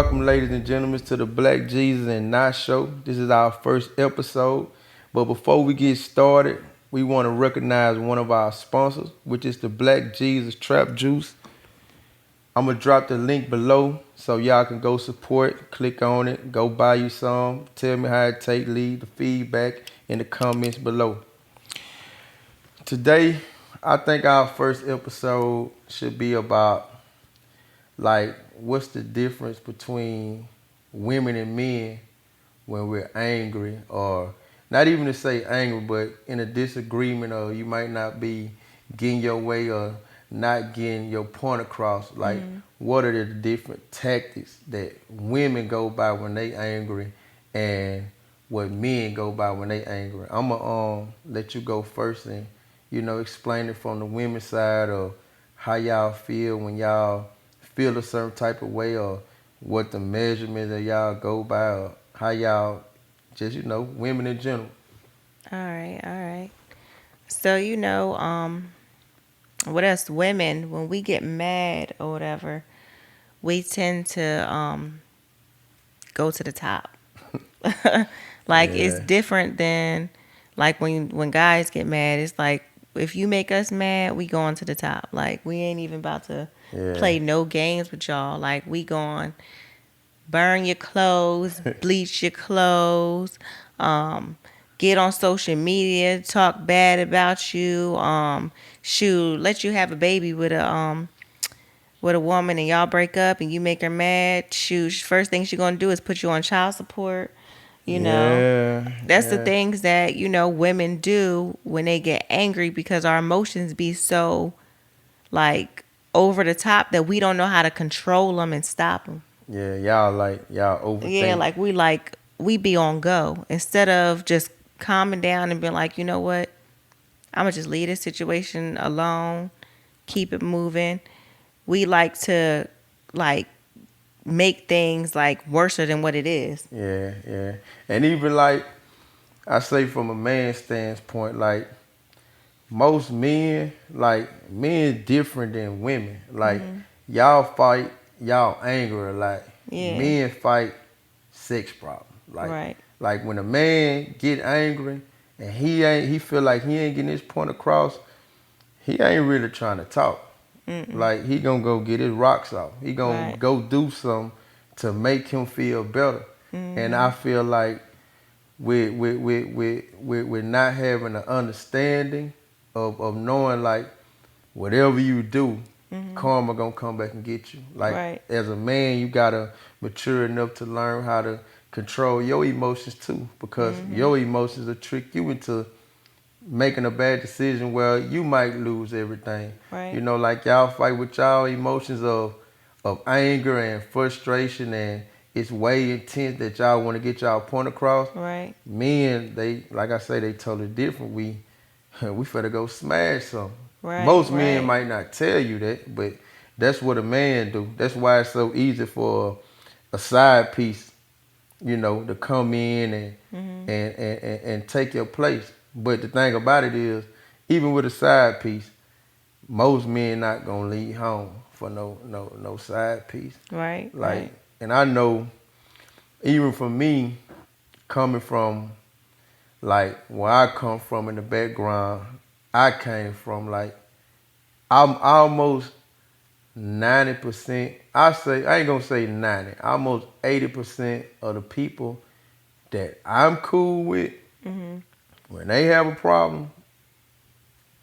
welcome, ladies and gentlemen, to the Black Jesus and Not Show. This is our first episode. But before we get started, we want to recognize one of our sponsors, which is the Black Jesus Trap Juice. I'm going to drop the link below so y'all can go support, click on it, go buy you some, tell me how it take, leave the feedback in the comments below. Today, I think our first episode should be about like what's the difference between women and men when we're angry, or not even to say angry, but in a disagreement, or you might not be getting your way or not getting your point across. Like, what are the different tactics that women go by when they angry, and what men go by when they angry? I'm gonna let you go first and explain it from the women's side, or how y'all feel when y'all feel a certain type of way, or what the measurements that y'all go by, or how y'all just women in general. All right, all right. So with us women, when we get mad or whatever, we tend to go to the top. Like it's Yeah, different than like when guys get mad. It's like if you make us mad, we going to the top. Like we ain't even about to yeah, play no games with y'all. Like we going burn your clothes, bleach your clothes, um, get on social media, talk bad about you, shoot, let you have a baby with a woman and y'all break up and you make her mad. Shoot, first thing she's gonna do is put you on child support. You know, yeah, that's the yeah, things that women do when they get angry because our emotions be so like over the top that we don't know how to control them and stop them. yeah. Y'all Yeah, overthink. like we be on go instead of just calming down and being like, you know what, I'm gonna just leave this situation alone, keep it moving. We like to like make things like worse than what it is. Yeah, yeah. And even like I say from a man's standpoint, like most men, like men different than women. Like y'all fight, y'all anger a lot. Yeah, Men fight sex problems. Like right. like when a man get angry and he feel like he ain't getting his point across, he ain't really trying to talk. Mm-mm. Like he gonna go get his rocks off. He gonna Right. go do something to make him feel better. And I Mhm. feel like with not having an understanding of knowing like whatever you do, Mhm. karma gonna come back and get you. Like Right. as a man, you gotta mature enough to learn how to control your emotions too, because Mhm. your emotions will trick you into making a bad decision where you might lose everything. Right. Like y'all fight with y'all emotions of anger and frustration, and it's way intense that y'all want to get y'all point across. Right. Men, they like I say, they totally different. We finna go smash something. Right. Most men Right. might not tell you that, but that's what a man do. That's why it's so easy for a side piece, to come in and Mhm. and take your place. But the thing about it is, even with a side piece, most men not gonna leave home for no side piece. Right. Like, Right. and I know even for me, coming from like where I come from in the background I came from, like I'm almost 90%. I say I ain't gonna say 90, almost 80% of the people that I'm cool with, Mhm. when they have a problem,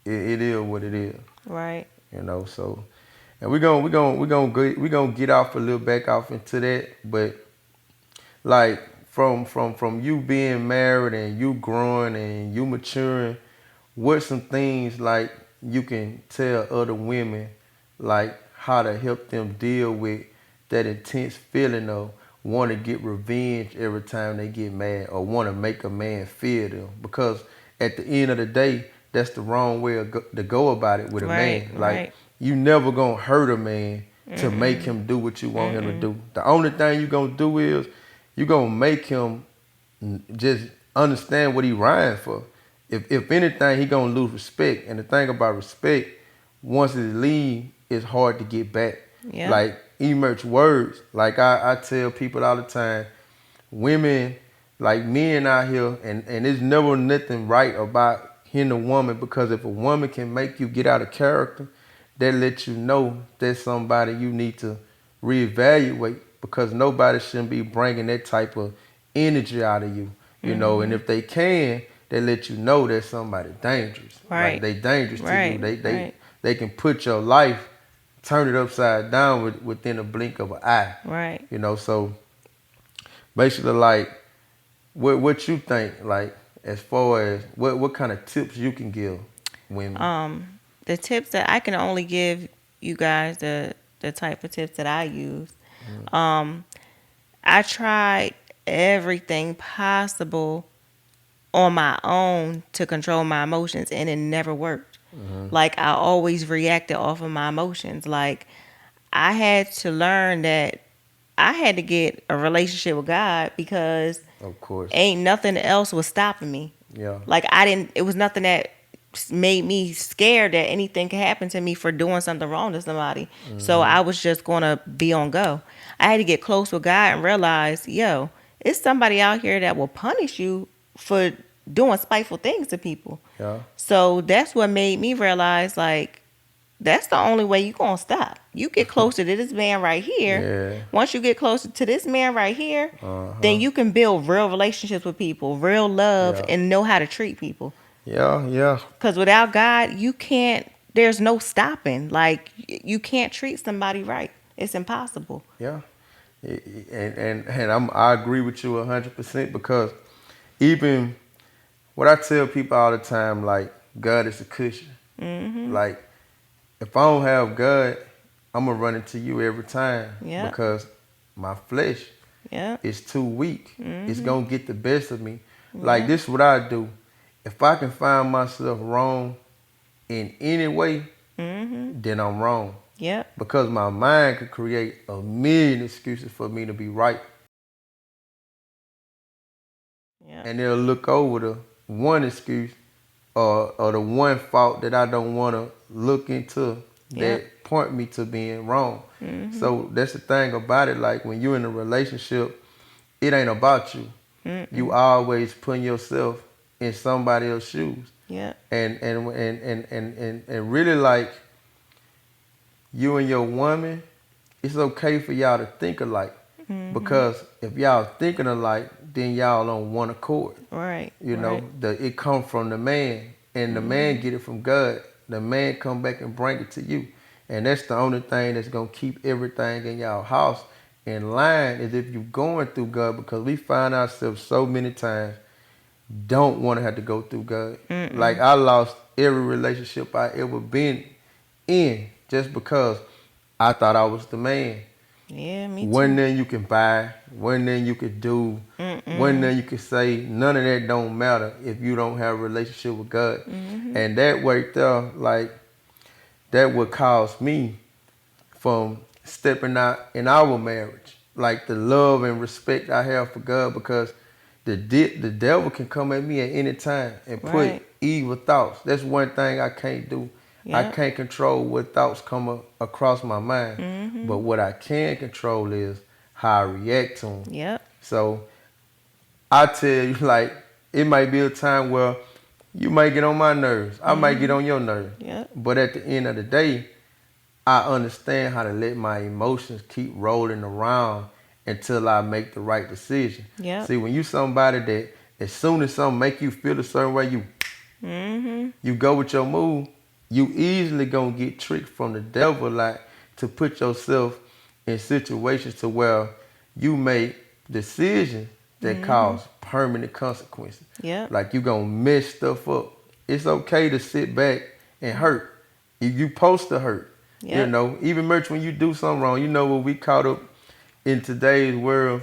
it is what it is. Right. So, and we gonna get off a little back off into that, but like from you being married and you growing and you maturing, what's some things like you can tell other women like how to help them deal with that intense feeling of want to get revenge every time they get mad, or want to make a man fear them? Because at the end of the day, that's the wrong way to go about it with a Right. man. Like, Right. you never gonna hurt a man to make Mm-mm. him do what you want him to Mm-mm. do. The only thing you gonna do is you gonna make him just understand what he riding for. If anything, he gonna lose respect. And the thing about respect, once it leave, it's hard to get back. Yeah. Like emerge words. Like I tell people all the time, women, like men out here, and there's never nothing right about hitting a woman, because if a woman can make you get out of character, that lets you know that's somebody you need to reevaluate, because nobody shouldn't be bringing that type of energy out of you, and Mhm. if they can, they let you know that somebody dangerous. Like Right. they dangerous to you. Right. They they Right. they can put your life, turn it upside down within a blink of an eye. Right. So basically, like, what you think, like, as far as what kind of tips you can give women? The tips that I can only give you guys, the type of tips that I use. Um, I tried everything possible on my own to control my emotions, and it never worked. Mm-hmm. Like, I always reacted off of my emotions. Like, I had to learn that I had to get a relationship with God, because Of course. ain't nothing else was stopping me. Yeah. Like, I didn't, it was nothing that made me scared that anything could happen to me for doing something wrong to somebody. So Mm-hmm. I was just gonna be on go. I had to get close with God and realize, yo, it's somebody out here that will punish you for doing spiteful things to people. Yeah. So that's what made me realize, like, that's the only way you gonna stop. You get closer to this man right here. Yeah. Once you get closer to this man right here, Uh-huh. then you can build real relationships with people, real love, Yeah. and know how to treat people. Yeah. Yeah. Because without God, you can't. There's no stopping. Like, you can't treat somebody right. It's impossible. Yeah. And I agree with you 100%, because even what I tell people all the time, like, God is a cushion. Mhm. Like, if I don't have God, I'm gonna run into you every time, Yep. because my flesh Yep. is too weak. It's Mhm. gonna get the best of me. Like, Yep. this is what I do. If I can find myself wrong in any way, Mhm. then I'm wrong. Yep. Because my mind could create a million excuses for me to be right. Yep. And they'll look over the one excuse, or the one fault that I don't want to look into, Yep. that point me to being wrong. Mhm. So that's the thing about it. Like, when you're in a relationship, it ain't about you. You Mm-mm. always putting yourself in somebody else's shoes. Yep. And really, like, you and your woman, it's okay for y'all to think alike. Mhm. Because if y'all thinking alike, then y'all on one accord. Right. Right. It come from the man, and the man Mhm. get it from God. The man come back and bring it to you, and that's the only thing that's gonna keep everything in y'all house in line, is if you going through God. Because we find ourselves so many times don't want to have to go through God. Like, Mm-mm. I lost every relationship I ever been in just because I thought I was the man. Yeah, me One too. thing you can buy, one thing you could do, one Mm-mm. thing you can say, none of that don't matter if you don't have a relationship with God. Mhm. And that right there, like, that would cause me from stepping out in our marriage. Like, the love and respect I have for God, because the devil can come at me at any time and put Right. evil thoughts. That's one thing I can't do. I Yep. can't control what thoughts come across my mind. But Mhm. what I can control is how I react to them. Yep. So I tell you, like, it might be a time where you might get on my nerves. I might get Mhm. on your nerves. Yep. But at the end of the day, I understand how to let my emotions keep rolling around until I make the right decision. Yep. See, when you somebody that, as soon as something make you feel a certain way, Mhm. you go with your move, you easily gonna get tricked from the devil, like, to put yourself in situations to where you make decisions that Mhm. cause permanent consequences. Yep. Like, you gonna mess stuff up. It's okay to sit back and hurt. You supposed to hurt. Yep. Even merch, when you do something wrong, when we caught up in today's world,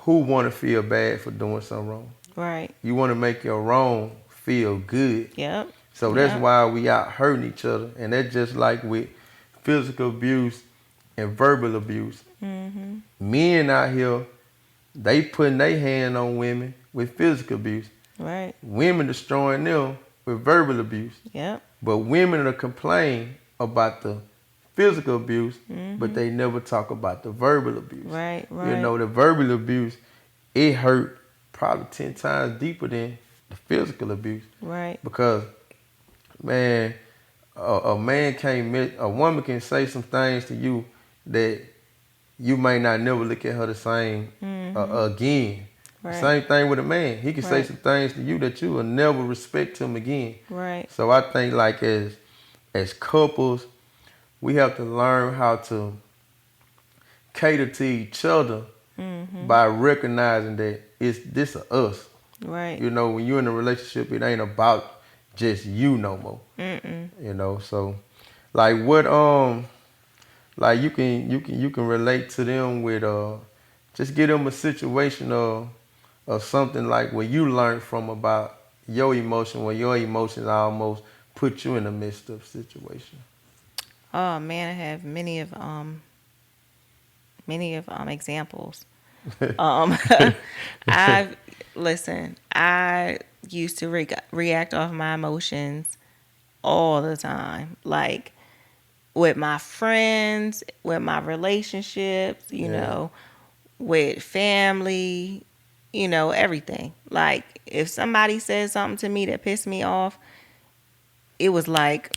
who wanna feel bad for doing something wrong? Right. You wanna make your wrong feel good. Yep. So that's Yep. why we out hurting each other. And that's just like with physical abuse and verbal abuse. Mhm. Men out here, they putting their hand on women with physical abuse. Right. Women destroying them with verbal abuse. Yep. But women are complaining about the physical abuse, but Mhm. they never talk about the verbal abuse. Right. You Right. know, the verbal abuse, it hurt probably 10 times deeper than the physical abuse Right. because, man, a man can't a woman can say some things to you that you might not never look at her the same Mhm. again. Right. Same thing with a man. He can say Right. some things to you that you will never respect him again. Right. So I think like as couples, we have to learn how to cater to each other Mhm. by recognizing that it's this a us. Right. You know, when you're in a relationship, it ain't about just you no more. Mm-mm. You know, so like what like you can relate to them with just give them a situation of something like where you learned from about your emotion, where your emotions almost put you in the midst of a situation. Oh man, I have many of examples. Um, I listen. I used to react off my emotions all the time, like with my friends, with my relationships, Yeah, with family, everything. Like if somebody said something to me that pissed me off, it was like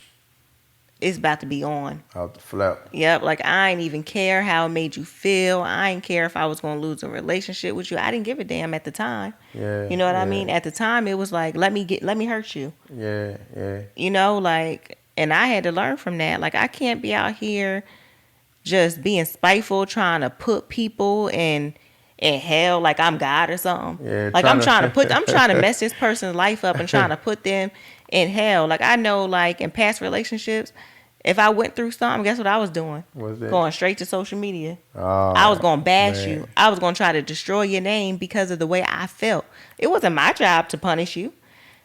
it's about to be on. out the flap. Yep, like I ain't even care how it made you feel. I ain't care if I was gonna lose a relationship with you. I didn't give a damn at the time. Yeah, You know what I yeah, mean? At the time it was like let me hurt you. yeah, yeah, Like, and I had to learn from that. Like I can't be out here just being spiteful, trying to put people in hell like I'm God or something. yeah. Like Trying I'm trying to to. mess this person's life up and trying to put them in hell. Like I know like in past relationships, if I went through something, guess what I was doing? What's that? Going straight to social media. I was Oh gonna bash man. you. I was gonna try to destroy your name because of the way I felt. It wasn't my job to punish you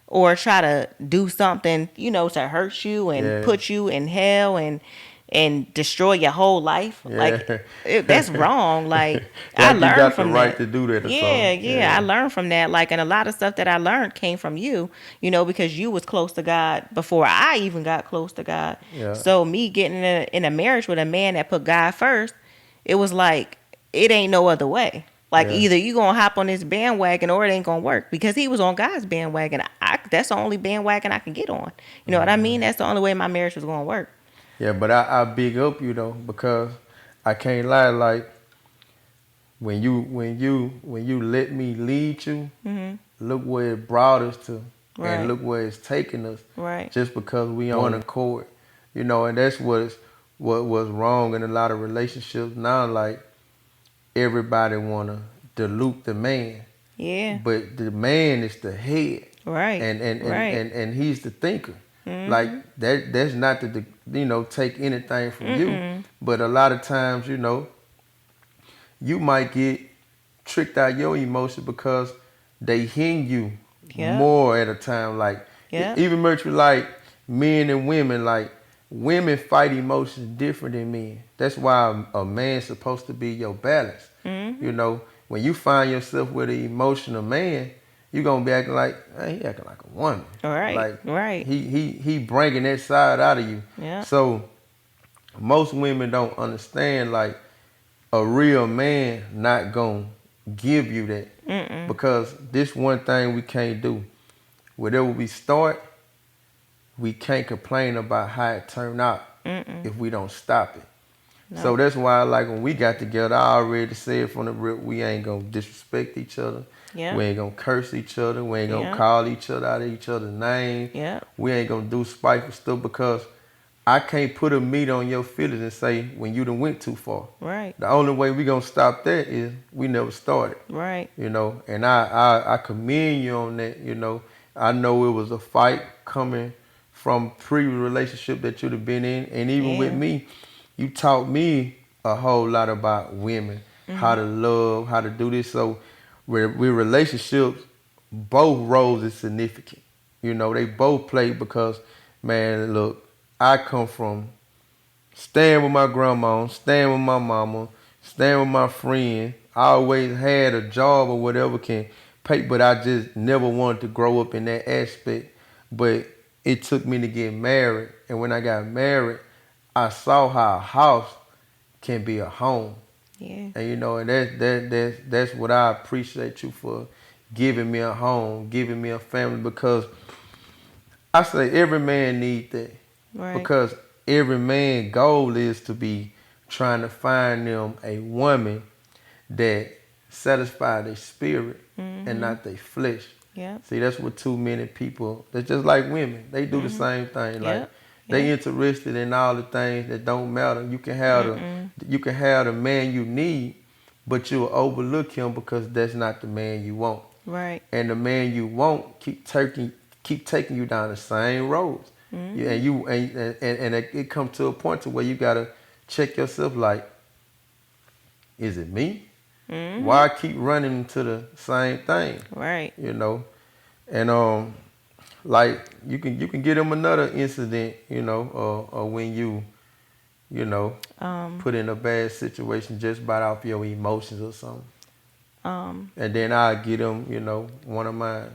or try to do something, to hurt you and Yeah, put you in hell and destroy your whole life. Like yeah. that's wrong. Like I Like you learned got the from right that. to do that or Yeah, something. yeah, I Yeah, learned from that. Like, and a lot of stuff that I learned came from you, because you was close to God before I even got close to God. yeah, So me getting in a marriage with a man that put God first, it was like it ain't no other way. Like yeah. either you gonna hop on this bandwagon or it ain't gonna work because he was on God's bandwagon. That's the only bandwagon I can get on. You know what I mean? That's the only way my marriage was gonna work. Yeah, but I big up you though because I can't lie. Like when you let me lead you, Mhm. look where it brought us to, and Right. look where it's taking us. Right. Just because we on one accord, and that's what was wrong in a lot of relationships now. Like everybody wanna dilute the man, Yeah. but the man is the head, Right. Right. and he's the thinker. Like Mhm. that's not to take anything from you, Mm-mm. but a lot of times you might get tricked out your emotions because they hinder you Yep. more at a time. Like Yep. even much like men and women, like women fight emotions different than men. That's why a man's supposed to be your balance. Mhm. When you find yourself with an emotional man, you gonna be acting like, hey, he acting like a woman. Right. Like Right. he bringing that side out of you. Yep. So most women don't understand like a real man not gonna give you that Mm-mm. because this one thing we can't do. Whatever we start, we can't complain about how it turned out Mm-mm. if we don't stop it. So No. that's why, like when we got together, I already said from the rip, we ain't gonna disrespect each other. We Yep. ain't gonna curse each other. We ain't gonna Yep. call each other out of each other's name. Yep. We ain't gonna do spiteful stuff because I can't put a meat on your feelings and say when you done went too far. Right. The only way we gonna stop that is we never started. Right. And I commend you on that. I know it was a fight coming from previous relationship that you'd have been in, and even with Yeah. me, you taught me a whole lot about women, how Mhm. to love, how to do this. So with relationships, both roles is significant. They both play because, man, look, I come from staying with my grandma, staying with my mama, staying with my friend. I always had a job or whatever can pay, but I just never wanted to grow up in that aspect. But it took me to get married, and when I got married, I saw how a house can be a home. Yeah. And and that's what I appreciate you for, giving me a home, giving me a family, because I say every man need that, Right. because every man goal is to be trying to find them a woman that satisfy their spirit and Mhm. not their flesh. Yep. See, that's what too many people. That's just like women. They do the Mhm. same thing. Like Yep. they Yep. interested in all the things that don't matter. Mm-mm. You can have the man you need, but you'll overlook him because that's not the man you want. Right. And the man you want keep taking you down the same roads. Mhm. And it comes to a point to where you gotta check yourself. Like, is it me? Why Mhm. I keep running into the same thing? Right. You know, and like you can get them another incident. Or when you know Um. put in a bad situation just by off your emotions or something, Um. and then I get them. One of mine.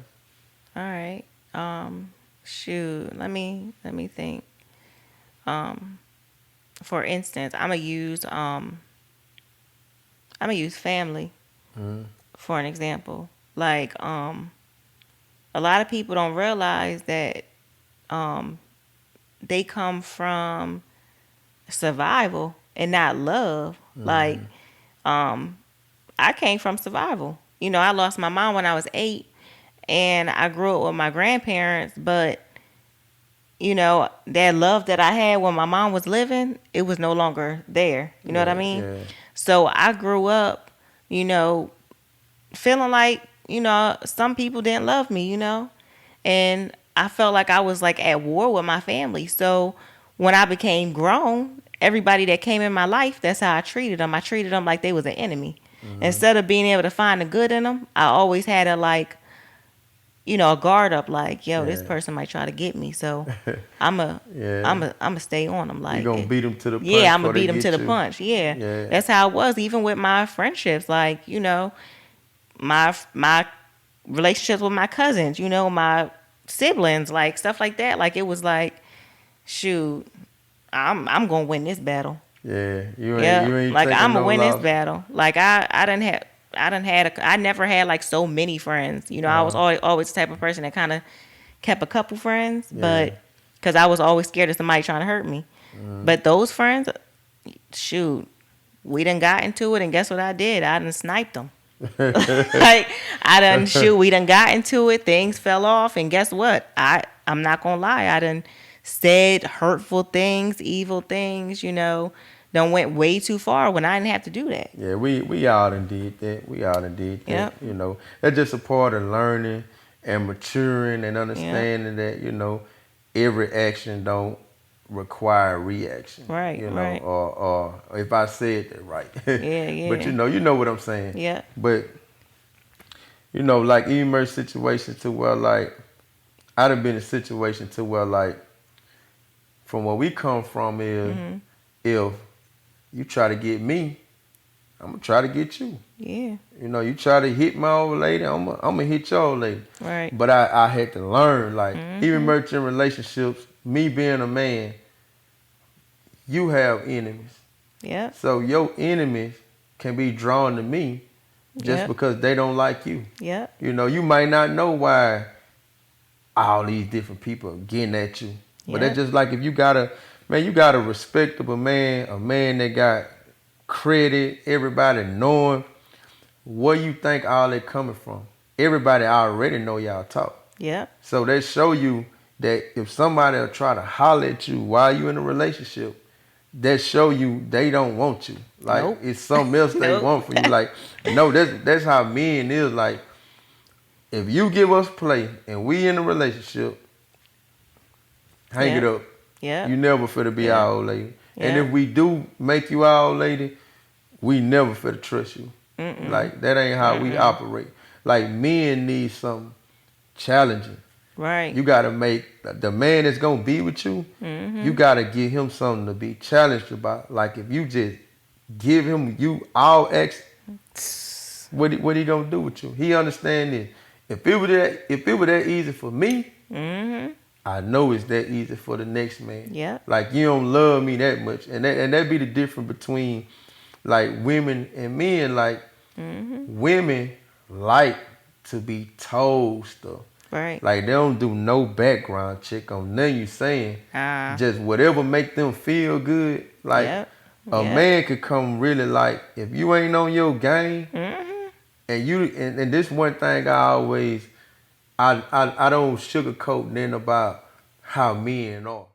All right. Um. Shoot. Let me think. Um. For instance, I'm gonna use family Mm-hmm. for an example. Like a lot of people don't realize that um they come from survival and not love. Like Mm-hmm. um I came from survival. I lost my mom when I was 8 and I grew up with my grandparents, but that love that I had when my mom was living, it was no longer there. You know what I Yeah, mean? yeah, So I grew up, you know, feeling like, some people didn't love me, and I felt like I was like at war with my family. So when I became grown, everybody that came in my life, that's how I treated them. I treated them like they was an enemy. mm-hmm. Instead of being able to find the good in them, I always had a guard up, like, yo, this Yeah, person might try to get me. So I'm a, yeah. I'm a stay on them. You gonna Like, beat them to the punch yeah, I'm gonna before they beat them to get the you. punch. Yeah, Yeah, that's how it was. Even with my friendships, like, my relationships with my cousins, my siblings, like stuff like that. Like it was like, shoot, I'm gonna win this battle. yeah. You ain't Yeah, you ain't like taking I'm gonna no win this loss. battle. Like I never had like so many friends. I was Uh, always the type of person that kind of kept a couple friends, yeah. but because I was always scared of somebody trying to hurt me. Mm. But those friends, shoot, we done got into it, and guess what I did? I done sniped them. Like we done got into it, things fell off, and guess what? I'm not gonna lie, I done said hurtful things, evil things, done went way too far when I didn't have to do that. Yeah, we all done did that. We all done did that. Yep. That's just a part of learning and maturing and Yep. understanding that every action don't require reaction. Right, right. Or if I said that right, Yeah, but yeah. you know what I'm saying. Yep. But like emerge situations to where like I done been in a situation to where like from where we come from is Mhm. if you try to get me, I'm gonna try to get you. Yeah. You try to hit my old lady, I'm gonna hit your old lady. Right. But I had to learn, like, even Mhm. merchant relationships, me being a man, you have enemies. Yep. So your enemies can be drawn to me just Yep. because they don't like you. Yep. You might not know why all these different people are getting at you. But that's Yep. just like if you got a respectable man, a man that got credit, everybody knowing. Where you think all that coming from? Everybody already know y'all talk. Yep. So that show you that if somebody will try to holler at you while you in a relationship, that show you they don't want you. Like Nope. it's something else they Nope. want for you. Like no, that's how men is. Like if you give us play and we in a relationship, hang it Yep. up. Yep. You never finna be Yep. our old lady. And if Yep. we do make you our old lady, we never finna trust you. Mm-mm. Like that ain't how we Mm-mm. operate. Like men need something challenging. Right. You gotta make the man that's gonna be with you. You Mhm. gotta give him something to be challenged about. Like if you just give him you all X, what he gonna do with you? He understand this. If it were that easy for me, Mhm. I know it's that easy for the next man. Yep. Like you don't love me that much, and that be the difference between like women and men. Like women like to be told stuff. Right. Like they don't do no background check on nothing you saying. Ah. Just whatever make them feel good. Like Yep. a Yep. man could come really like if you ain't on your game and you and this one thing I don't sugarcoat then about how men are.